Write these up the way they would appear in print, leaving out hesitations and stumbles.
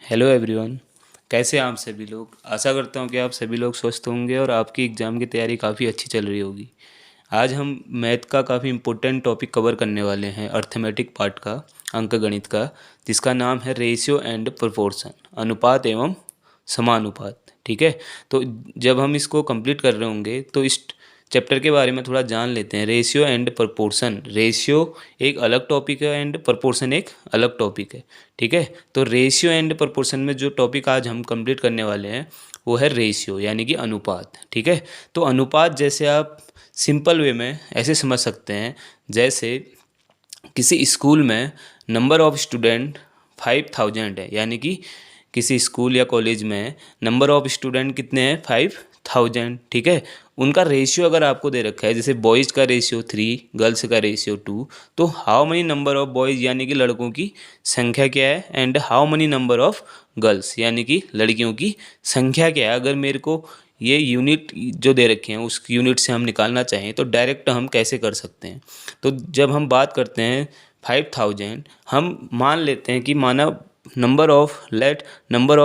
Hello everyone. कैसे हैं आप सभी लोग। आशा करता हूं कि आप सभी लोग स्वस्थ होंगे और आपकी एग्ज़ाम की तैयारी काफ़ी अच्छी चल रही होगी। आज हम मैथ का काफ़ी इम्पोर्टेंट टॉपिक कवर करने वाले हैं, अर्थमेटिक पार्ट का, अंकगणित का, जिसका नाम है रेशियो एंड प्रोपोर्शन, अनुपात एवं समानुपात। ठीक है, तो जब हम इसको कंप्लीट कर रहे होंगे तो इस चैप्टर के बारे में थोड़ा जान लेते हैं। रेशियो एंड प्रोपोर्शन, रेशियो एक अलग टॉपिक है एंड प्रोपोर्शन एक अलग टॉपिक है। ठीक है, तो रेशियो एंड प्रोपोर्शन में जो टॉपिक आज हम कंप्लीट करने वाले हैं वो है रेशियो, यानी कि अनुपात। ठीक है, तो अनुपात जैसे आप सिंपल वे में ऐसे समझ सकते हैं, जैसे किसी स्कूल में नंबर ऑफ स्टूडेंट 5000 है, यानी कि किसी स्कूल या कॉलेज में नंबर ऑफ स्टूडेंट कितने हैं, 5000। ठीक है, उनका रेशियो अगर आपको दे रखा है, जैसे बॉयज़ का रेशियो 3, गर्ल्स का रेशियो 2, तो how many number of boys यानी कि लड़कों की संख्या क्या है, and how many number of girls यानी कि लड़कियों की संख्या क्या है। अगर मेरे को ये यूनिट जो दे रखे हैं उस यूनिट से हम निकालना चाहें तो डायरेक्ट हम कैसे कर सकते हैं। तो जब हम बात करते हैं 5000, हम मान लेते हैं कि माना नंबर ऑफ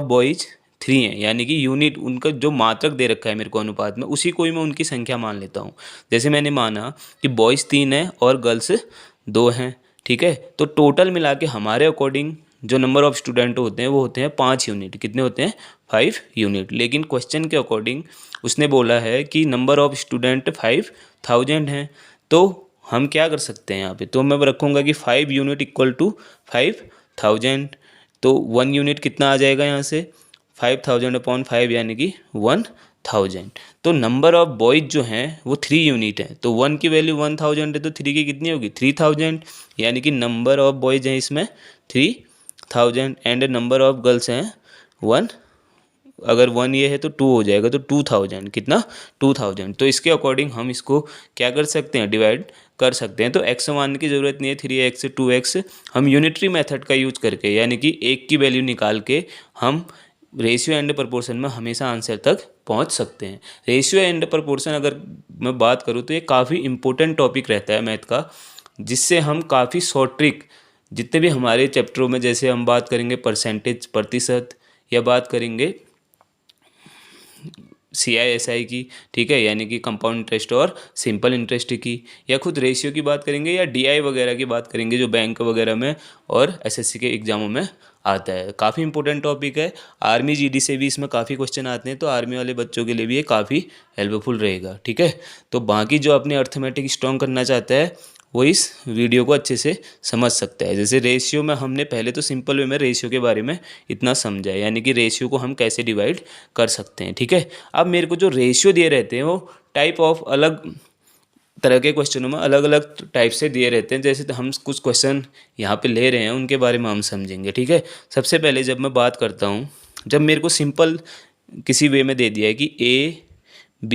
बॉयज़ 3 है, यानी कि यूनिट उनका जो मात्रक दे रखा है मेरे को अनुपात में, उसी को ही मैं उनकी संख्या मान लेता हूँ। जैसे मैंने माना कि बॉयज़ 3 है और गर्ल्स 2 हैं। ठीक है, तो टोटल मिला के हमारे अकॉर्डिंग जो नंबर ऑफ स्टूडेंट होते हैं वो होते हैं 5 यूनिट। कितने होते हैं, 5 यूनिट। लेकिन क्वेश्चन के अकॉर्डिंग उसने बोला है कि नंबर ऑफ स्टूडेंट 5000 हैं, तो हम क्या कर सकते हैं यहाँ पे, तो मैं रखूँगा कि 5 यूनिट इक्वल टू 5000। तो 1 यूनिट कितना आ जाएगा यहाँ से, 5000 अपॉन 5 यानी कि 1000। तो नंबर ऑफ बॉयज़ जो हैं वो 3 यूनिट है, तो 1 की वैल्यू 1000 है, तो 3 की कितनी होगी, 3000, यानी कि नंबर ऑफ बॉयज़ हैं इसमें 3000 एंड नंबर ऑफ गर्ल्स हैं 1। अगर 1 ये है तो 2 हो जाएगा, तो 2000 कितना, 2000। तो इसके अकॉर्डिंग हम इसको क्या कर सकते हैं, डिवाइड कर सकते हैं। तो एक्स मानने की ज़रूरत नहीं है, 3x 2x हम यूनिटरी मेथड का यूज करके, यानी कि एक की वैल्यू निकाल के हम रेशियो एंड प्रोपोर्शन में हमेशा आंसर तक पहुंच सकते हैं। रेशियो एंड प्रोपोर्शन अगर मैं बात करूं तो ये काफ़ी इंपॉर्टेंट टॉपिक रहता है मैथ का, जिससे हम काफ़ी शॉर्ट ट्रिक जितने भी हमारे चैप्टरों में, जैसे हम बात करेंगे परसेंटेज, प्रतिशत, या बात करेंगे CISI की, ठीक है, यानी कि कंपाउंड इंटरेस्ट और सिंपल इंटरेस्ट की, या खुद रेशियो की बात करेंगे, या DI वगैरह की बात करेंगे जो बैंक वगैरह में और SSC के एग्जामों में आता है। काफ़ी इंपॉर्टेंट टॉपिक है। आर्मी GD से भी इसमें काफ़ी क्वेश्चन आते हैं, तो आर्मी वाले बच्चों के लिए भी ये काफ़ी हेल्पफुल रहेगा। ठीक है, तो बाकी जो अपने अर्थमेटिक स्ट्रॉन्ग करना चाहता है वो इस वीडियो को अच्छे से समझ सकता है। जैसे रेशियो में हमने पहले तो सिंपल वे में रेशियो के बारे में इतना समझा है, यानी कि रेशियो को हम कैसे डिवाइड कर सकते हैं। ठीक है, अब मेरे को जो रेशियो दिए रहते हैं वो टाइप ऑफ अलग तरह के क्वेश्चनों में अलग अलग टाइप से दिए रहते हैं। जैसे तो हम कुछ क्वेश्चन यहाँ पे ले रहे हैं उनके बारे में हम समझेंगे। ठीक है, सबसे पहले जब मैं बात करता हूँ, जब मेरे को सिंपल किसी वे में दे दिया है कि A, B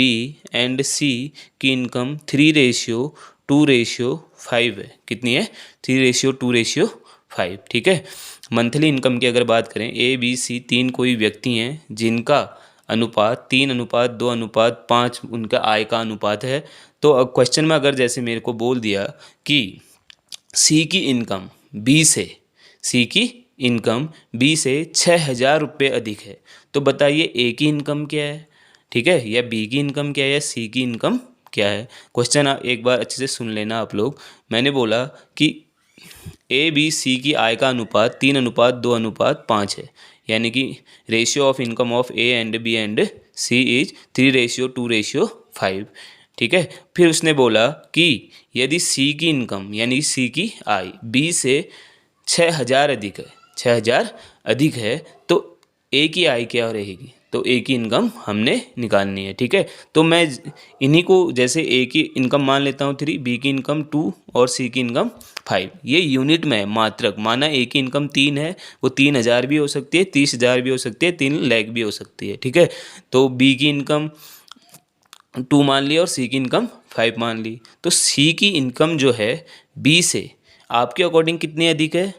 एंड C की इनकम 3:2:5 है। कितनी है, 3:2:5। ठीक है, मंथली इनकम की अगर बात करें, A, B, C 3 कोई व्यक्ति हैं जिनका अनुपात 3:2:5 उनका आय का अनुपात है। तो अब क्वेश्चन में अगर जैसे मेरे को बोल दिया कि सी की इनकम बी से सी की इनकम बी से 6000 रुपये अधिक है, तो बताइए ए की इनकम क्या है। ठीक है, या बी की इनकम क्या है, या सी की इनकम क्या है। क्वेश्चन एक बार अच्छे से सुन लेना आप लोग। मैंने बोला कि A, B, C की आय का अनुपात 3:2:5 है, यानी कि ratio of income of A and B and C is 3:2:5। ठीक है, फिर उसने बोला कि यदि C की इनकम यानी C की आय B से 6000 अधिक है, 6000 अधिक है, तो A की आय क्या रहेगी, तो A की इनकम हमने निकालनी है। ठीक है, तो मैं इन्हीं को जैसे A की इनकम मान लेता हूँ 3, B की इनकम 2 और C की इनकम 5। ये यूनिट में है, मात्रक। माना A की इनकम 3 है, वो 3000 भी हो सकती है, 30,000 भी हो सकती है, 3 लाख भी हो सकती है। ठीक है, तो B की इनकम 2 मान ली और C की इनकम 5 मान ली। तो C की इनकम जो है B से आपके अकॉर्डिंग कितनी अधिक है,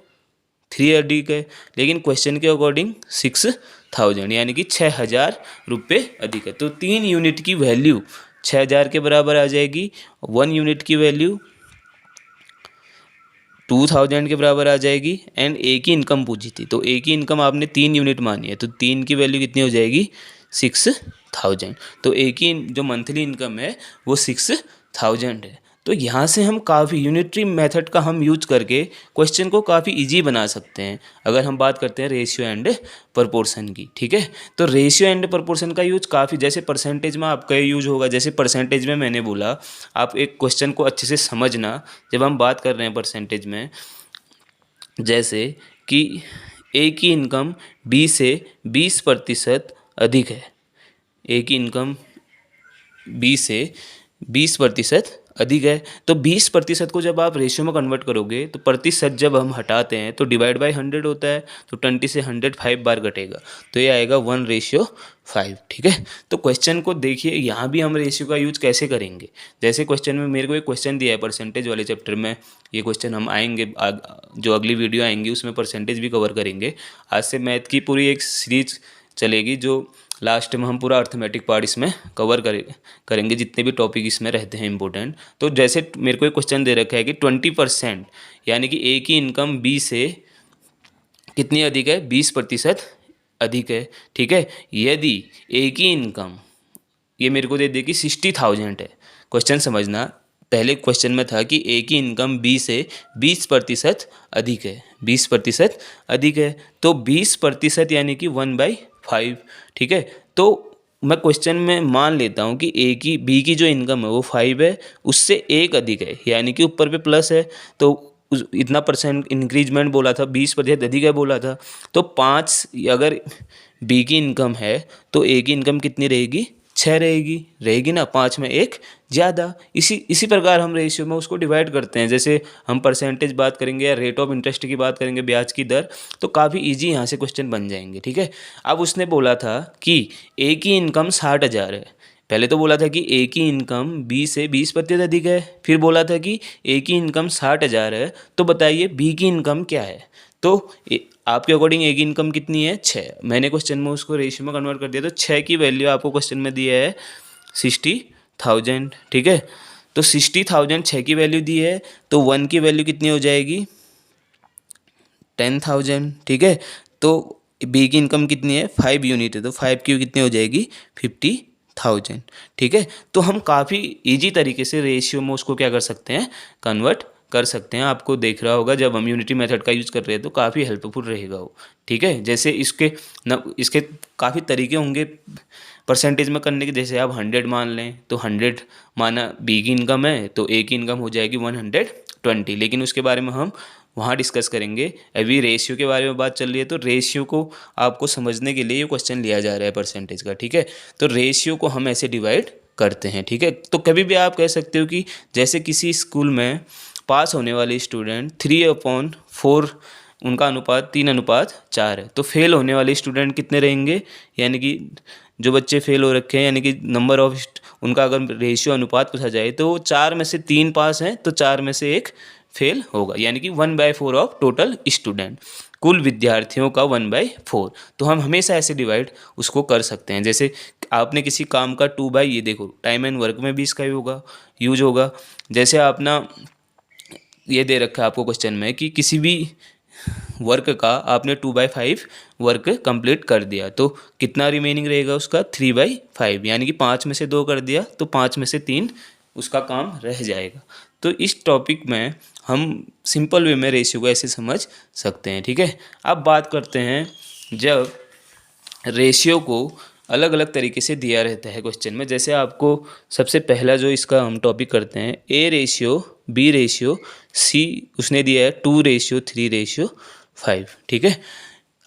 3 अधिक है, लेकिन क्वेश्चन के अकॉर्डिंग 6000 यानी कि 6000 रुपये अधिक है। तो 3 यूनिट की वैल्यू 6000 के बराबर आ जाएगी। 1 यूनिट की वैल्यू 2000 के बराबर आ जाएगी। एंड ए की इनकम पूछी थी, तो ए की इनकम आपने 3 यूनिट मानी है, तो 3 की वैल्यू कितनी हो जाएगी 6000। तो ए की जो मंथली इनकम है वो 6000 है। तो यहाँ से हम काफ़ी यूनिटरी मेथड का हम यूज करके क्वेश्चन को काफ़ी इजी बना सकते हैं। अगर हम बात करते हैं रेशियो एंड प्रपोर्शन की, ठीक है, तो रेशियो एंड प्रपोर्शन का यूज काफ़ी, जैसे परसेंटेज में आपका यूज होगा। जैसे परसेंटेज में मैंने बोला, आप एक क्वेश्चन को अच्छे से समझना। जब हम बात कर रहे हैं परसेंटेज में, जैसे कि ए की इनकम बी से 20% अधिक है, ए की इनकम बी से 20% अधिक है, तो 20% को जब आप रेशियो में कन्वर्ट करोगे तो प्रतिशत जब हम हटाते हैं तो डिवाइड बाय 100 होता है, तो 20 से 100 5 बार घटेगा, तो ये आएगा 1:5, ठीक है। तो क्वेश्चन को देखिए, यहाँ भी हम रेशियो का यूज कैसे करेंगे। जैसे क्वेश्चन में मेरे को एक क्वेश्चन दिया है परसेंटेज वाले चैप्टर में, ये क्वेश्चन हम आएंगे जो अगली वीडियो आएंगी उसमें परसेंटेज भी कवर करेंगे। आज से मैथ की पूरी एक सीरीज चलेगी, जो लास्ट में हम पूरा अर्थमेटिक पार्ट इसमें कवर करेंगे, जितने भी टॉपिक इसमें रहते हैं इंपॉर्टेंट। तो जैसे मेरे को एक क्वेश्चन दे रखा है कि 20%, यानी कि ए की इनकम बी से कितनी अधिक है, 20% अधिक है, ठीक है। यदि ए की इनकम, ये मेरे को दे दे कि 60,000 है। क्वेश्चन समझना, पहले क्वेश्चन में था कि ए की इनकम बी से 20% अधिक है, 20% अधिक है, तो 20% यानी कि 1/5, ठीक है। तो मैं क्वेश्चन में मान लेता हूँ कि ए की बी की जो इनकम है वो 5 है, उससे 1 अधिक है, यानी कि ऊपर पे प्लस है, तो इतना परसेंट इंक्रीजमेंट बोला था, 20% अधिक है बोला था, तो 5, अगर बी की इनकम है तो ए की इनकम कितनी रहेगी, 6 रहेगी ना, 5 में 1 ज़्यादा। इसी प्रकार हम रेशियो में उसको डिवाइड करते हैं। जैसे हम परसेंटेज बात करेंगे या रेट ऑफ इंटरेस्ट की बात करेंगे, ब्याज की दर, तो काफ़ी इजी यहाँ से क्वेश्चन बन जाएंगे, ठीक है। अब उसने बोला था कि ए की इनकम 60,000 है। पहले तो बोला था कि ए की इनकम बी से 20% अधिक है, फिर बोला था कि ए की इनकम 60,000 है, तो बताइए बी की इनकम क्या है। तो आपके अकॉर्डिंग ए की इनकम कितनी है, 6। मैंने क्वेश्चन में उसको रेशियो में कन्वर्ट कर दिया, तो 6 की वैल्यू आपको क्वेश्चन में दिया है 60,000, ठीक है। तो 60,000 6 की वैल्यू दी है, तो 1 की वैल्यू कितनी हो जाएगी 10,000, ठीक है। तो बी की इनकम कितनी है 5 यूनिट है, तो 5 की कितनी हो जाएगी 50,000, ठीक है। तो हम काफ़ी इजी तरीके से रेशियो में उसको क्या कर सकते हैं, कन्वर्ट कर सकते हैं। आपको देख रहा होगा जब हम यूनिटी मेथड का यूज़ कर रहे हैं तो काफ़ी हेल्पफुल रहेगा वो, ठीक है। जैसे इसके काफ़ी तरीके होंगे परसेंटेज में करने के। जैसे आप 100 मान लें, तो 100 माना बी की इनकम है, तो ए की इनकम हो जाएगी 120, लेकिन उसके बारे में हम वहाँ डिस्कस करेंगे। अभी रेशियो के बारे में बात चल रही है, तो रेशियो को आपको समझने के लिए ये क्वेश्चन लिया जा रहा है परसेंटेज का, ठीक है। तो रेशियो को हम ऐसे डिवाइड करते हैं, ठीक है। तो कभी भी आप कह सकते हो कि जैसे किसी स्कूल में पास होने वाले स्टूडेंट 3/4 उनका अनुपात 3/4 है, तो फेल होने वाले स्टूडेंट कितने रहेंगे, यानी कि जो बच्चे फेल हो रखे हैं, यानी कि नंबर ऑफ उनका अगर रेशियो अनुपात पूछा जाए तो 4 में से 3 पास हैं, तो 4 में से 1 फेल होगा, यानी कि 1/4 ऑफ टोटल स्टूडेंट, कुल विद्यार्थियों का 1/4। तो हम हमेशा ऐसे डिवाइड उसको कर सकते हैं। जैसे आपने किसी काम का 2/, ये देखो टाइम एंड वर्क में भी इसका यूज होगा। जैसे आप ना, ये दे रखा है आपको क्वेश्चन में कि किसी भी वर्क का आपने 2/5 वर्क कंप्लीट कर दिया, तो कितना रिमेनिंग रहेगा उसका 3/5, यानी कि 5 में से 2 कर दिया, तो 5 में से 3 उसका काम रह जाएगा। तो इस टॉपिक में हम सिंपल वे में रेशियो को ऐसे समझ सकते हैं, ठीक है। अब बात करते हैं जब रेशियो को अलग अलग तरीके से दिया रहता है क्वेश्चन में। जैसे आपको सबसे पहला जो इसका हम टॉपिक करते हैं, A ratio B ratio C, उसने दिया है 2:3:5, ठीक है।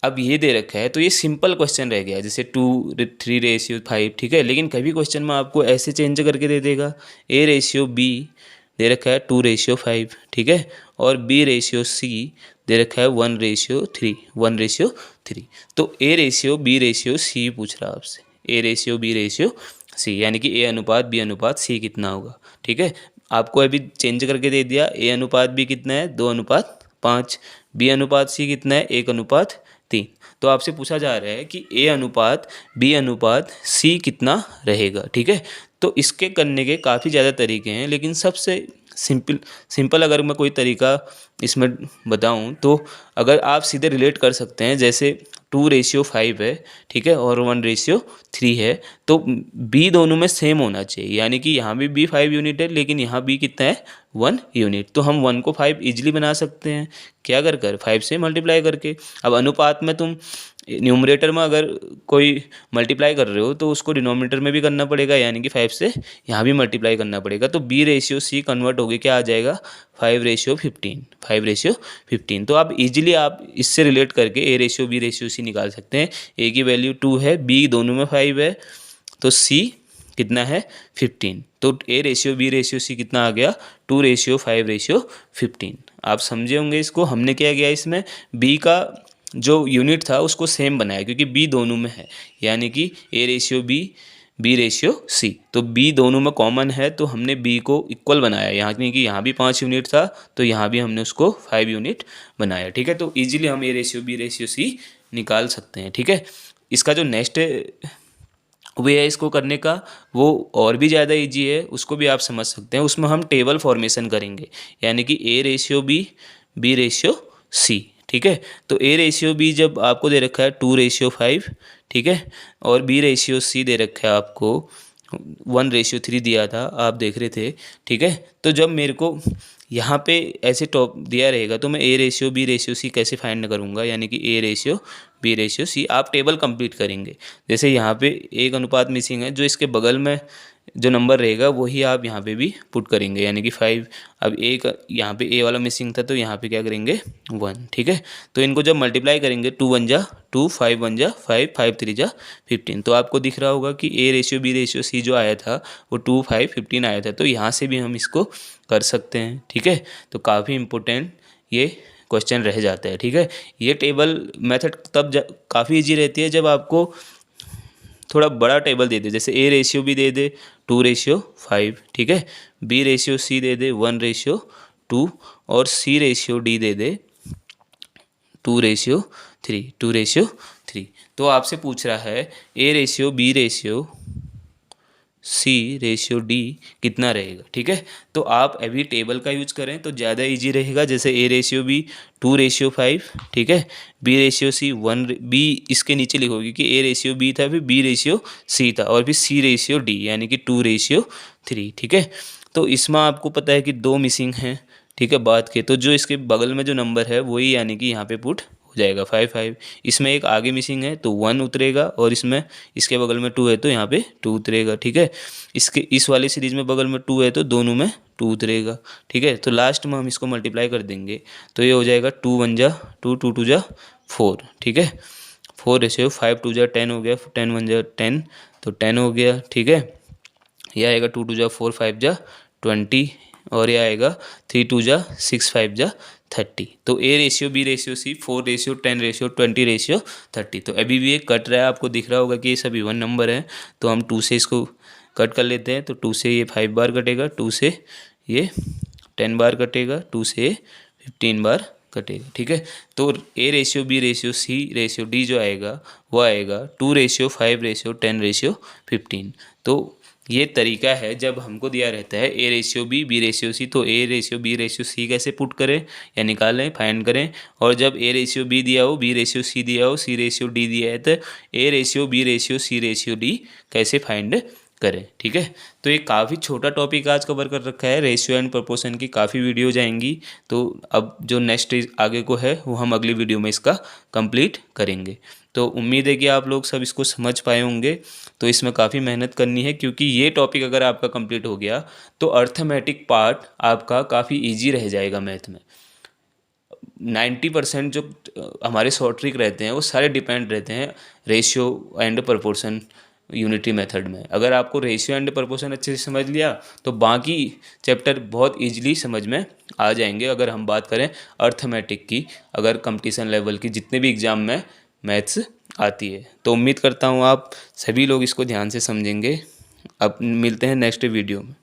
अब ये दे रखा है, तो ये सिंपल क्वेश्चन रह गया, जैसे 2:3:5, ठीक है। लेकिन कभी क्वेश्चन में आपको ऐसे चेंज करके दे देगा, ए रेशियो बी दे रखा है 2:5, ठीक है, और बी रेशियो सी दे रखा है 1:3। तो A ratio B ratio C पूछ रहा है आपसे, A ratio B ratio C, यानी कि ए अनुपात बी अनुपात सी कितना होगा, ठीक है। आपको अभी चेंज करके दे दिया, ए अनुपात बी कितना है 2:5, बी अनुपात सी कितना है 1:3। तो आपसे पूछा जा रहा है कि ए अनुपात बी अनुपात सी कितना रहेगा, ठीक है। तो इसके करने के काफ़ी ज़्यादा तरीके हैं, लेकिन सबसे सिंपल अगर मैं कोई तरीका इसमें बताऊं तो अगर आप सीधे रिलेट कर सकते हैं, जैसे 2:5 है, ठीक है, और 1:3 है, तो बी दोनों में सेम होना चाहिए, यानी कि यहाँ भी बी 5 यूनिट है लेकिन यहाँ बी कितना है 1 यूनिट। तो हम 1 को 5 इजीली बना सकते हैं, क्या कर 5 से मल्टीप्लाई करके। अब अनुपात में तुम न्यूमरेटर में अगर कोई मल्टीप्लाई कर रहे हो तो उसको डिनोमिनेटर में भी करना पड़ेगा, यानी कि 5 से यहाँ भी मल्टीप्लाई करना पड़ेगा। तो B/C कन्वर्ट होके क्या आ जाएगा 5:15, 5:15। तो आप इजीली आप इससे रिलेट करके A/B/C निकाल सकते हैं। A की वैल्यू 2 है, B दोनों में 5 है, तो C कितना है 15। तो A/B/C कितना आ गया 2:5:15। आप समझे होंगे इसको। हमने क्या किया इसमें, B का जो यूनिट था उसको सेम बनाया क्योंकि B दोनों में है, यानी कि A/B B/C। तो B दोनों में कॉमन है तो हमने B को इक्वल बनाया, यहाँ नहीं कि यहाँ भी 5 यूनिट था तो यहाँ भी हमने उसको 5 यूनिट बनाया, ठीक है। तो इजीली हम A/B B/C निकाल सकते हैं, ठीक है। इसका जो नेक्स्ट वे है इसको करने का वो और भी ज़्यादा इजी है, उसको भी आप समझ सकते हैं। उसमें हम टेबल फॉर्मेशन करेंगे, यानी कि A/B B/C, ठीक है। तो A/B जब आपको दे रखा है 2:5, ठीक है, और B/C दे रखा है आपको 1:3 दिया था, आप देख रहे थे, ठीक है। तो जब मेरे को यहाँ पे ऐसे टॉप दिया रहेगा तो मैं A/B/C कैसे फाइंड करूँगा, यानी कि A/B/C आप टेबल कंप्लीट करेंगे। जैसे यहाँ पे एक अनुपात मिसिंग है, जो इसके बगल में जो नंबर रहेगा वही आप यहाँ पे भी पुट करेंगे, यानी कि 5। अब एक यहाँ पे A वाला मिसिंग था तो यहाँ पे क्या करेंगे 1, ठीक है। तो इनको जब मल्टीप्लाई करेंगे 2 1 जा 2, 5 1 जा 5, 5 3 जा 15। तो आपको दिख रहा होगा कि A/B/C जो आया था वो 2 5 15 आया था। तो यहाँ से भी हम इसको कर सकते हैं, ठीक है। तो काफ़ी इम्पोर्टेंट ये क्वेश्चन रह जाता है, ठीक है। ये टेबल मेथड तब काफ़ी इजी रहती है जब आपको थोड़ा बड़ा टेबल दे दे, जैसे A/B दे दे 2:5, ठीक है, B/C दे दे 1:2 और C/D दे दे 2:3। तो आपसे पूछ रहा है A/B/C/D कितना रहेगा, ठीक है। तो आप अभी टेबल का यूज करें तो ज़्यादा इजी रहेगा। जैसे A/B 2:5, ठीक है, B/C 1, B इसके नीचे लिखोगे कि A/B था, फिर B/C था और फिर C/D यानी कि 2:3, ठीक है। तो इसमें आपको पता है कि 2 मिसिंग हैं, ठीक है, बात के तो जो इसके बगल में जो नंबर है वही यानी कि यहाँ पे पुट हो जाएगा 5 5। इसमें एक आगे मिसिंग है तो 1 उतरेगा और इसमें इसके बगल में 2 है तो यहाँ पे 2 उतरेगा, ठीक है। इस वाली सीरीज में बगल में 2 है तो दोनों में 2 उतरेगा, ठीक है। तो लास्ट में हम इसको मल्टीप्लाई कर देंगे तो ये हो जाएगा 2 1 जा 2, 2 2 जा 4, ठीक है। 4:5 2 जा 10 हो गया, 10 1 जा 10 तो 10 हो गया, ठीक है। यह आएगा 2 2 जा 4, 5 जा 20 और यह आएगा 3 2 जा 6, 5 जा 30। तो A/B/C 4:10:20:30। तो अभी भी ये कट रहा है, आपको दिख रहा होगा कि ये सब इवन नंबर है। तो हम 2 से इसको कट कर लेते हैं। तो 2 से ये 5 बार कटेगा, 2 से ये 10 बार कटेगा, 2 से 15 बार कटेगा, ठीक है। तो A/B/C/D जो आएगा वो आएगा 2:5:10:15। तो ये तरीका है जब हमको दिया रहता है A/B B/C, तो A/B/C कैसे पुट करें या निकालें, फाइंड करें। और जब A/B दिया हो, B/C दिया हो, C/D दिया है तो A/B C/D कैसे फाइंड करें, ठीक है। तो ये काफ़ी छोटा टॉपिक आज कवर कर रखा है। रेशियो एंड प्रोपोर्शन की काफ़ी वीडियो जाएंगी, तो अब जो नेक्स्ट आगे को है वो हम अगली वीडियो में इसका कंप्लीट करेंगे। तो उम्मीद है कि आप लोग सब इसको समझ पाए होंगे। तो इसमें काफ़ी मेहनत करनी है क्योंकि ये टॉपिक अगर आपका कंप्लीट हो गया तो अर्थमेटिक पार्ट आपका काफ़ी ईजी रह जाएगा। मैथ में 90% जो हमारे शॉर्ट ट्रिक रहते हैं वो सारे डिपेंड रहते हैं ratio and proportion unity method में। अगर आपको रेशियो एंड प्रोपोर्शन अच्छे से समझ लिया तो बाकी चैप्टर बहुत इजीली समझ में आ जाएंगे। अगर हम बात करें अर्थमेटिक की, अगर कंपटीशन लेवल की जितने भी एग्ज़ाम में मैथ्स आती है, तो उम्मीद करता हूँ आप सभी लोग इसको ध्यान से समझेंगे। अब मिलते हैं नेक्स्ट वीडियो में।